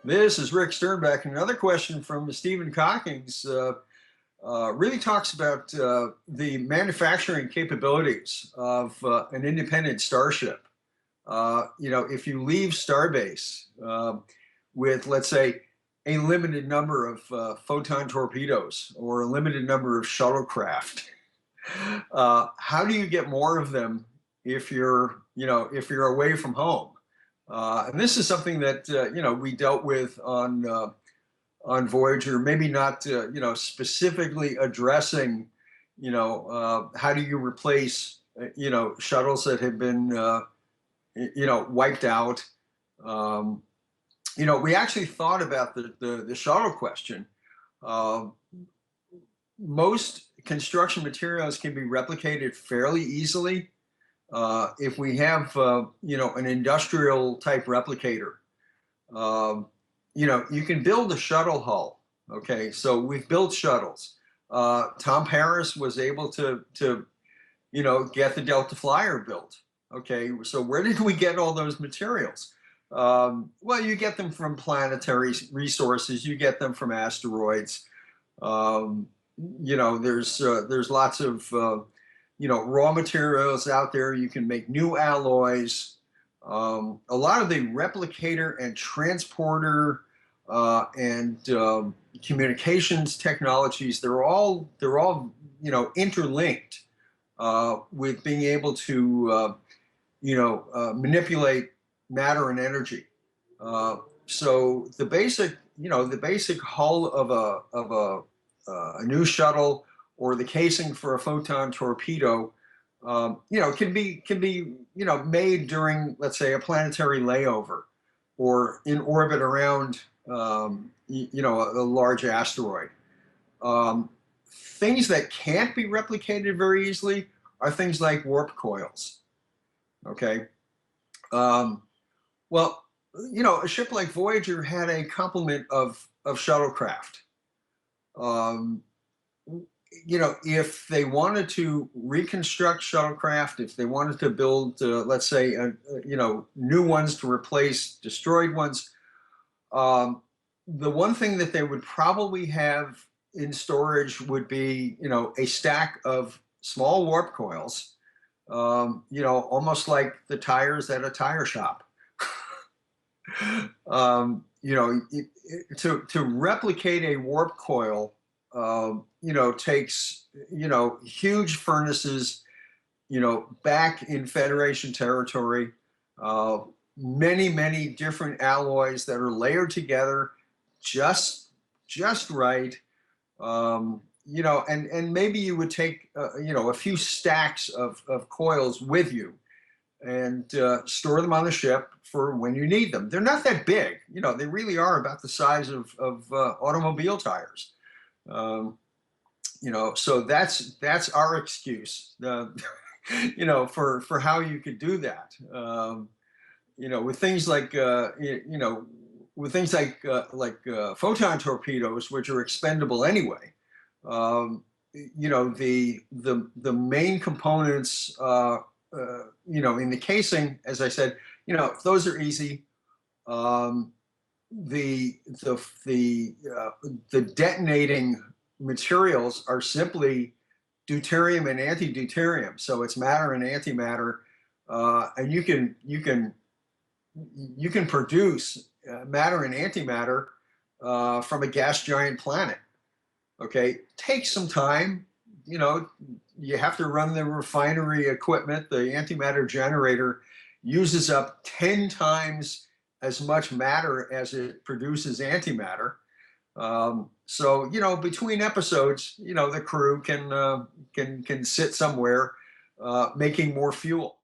This is Rick Stenback. Another question from Stephen Cockings really talks about the manufacturing capabilities of an independent starship. If you leave Starbase with, let's say, a limited number of photon torpedoes or a limited number of shuttlecraft, how do you get more of them if you're away from home? And this is something that we dealt with on Voyager. Maybe not specifically addressing how do you replace shuttles that have been wiped out. We actually thought about the shuttle question. Most construction materials can be replicated fairly easily. If we have, an industrial type replicator, you can build a shuttle hull. Okay, so we've built shuttles. Tom Paris was able to get the Delta Flyer built. Okay, so where did we get all those materials? Well, you get them from planetary resources. You get them from asteroids. There's lots of raw materials out there. You can make new alloys. A lot of the replicator and transporter and communications technologies, they're all interlinked with being able to manipulate matter and energy. So the basic hull of a new shuttle, or the casing for a photon torpedo, can be made during, let's say, a planetary layover, or in orbit around, a large asteroid. Things that can't be replicated very easily are things like warp coils. Okay. Well, a ship like Voyager had a complement of shuttlecraft. If they wanted to reconstruct shuttlecraft, if they wanted to build, let's say, new ones to replace destroyed ones, the one thing that they would probably have in storage would be, a stack of small warp coils, almost like the tires at a tire shop. To replicate a warp coil, takes, huge furnaces, back in Federation territory, many different alloys that are layered together just right. And maybe you would take, a few stacks of coils with you and store them on the ship for when you need them. They're not that big, they really are about the size of automobile tires. So that's our excuse, for how you could do that. With things like, photon torpedoes, which are expendable anyway. The main components, in the casing, as I said, those are easy. The detonating materials are simply deuterium and anti-deuterium. So it's matter and antimatter, and you can produce matter and antimatter from a gas giant planet. Okay, takes some time. You have to run the refinery equipment. The antimatter generator uses up 10 times as much matter as it produces antimatter. So between episodes, the crew can sit somewhere making more fuel.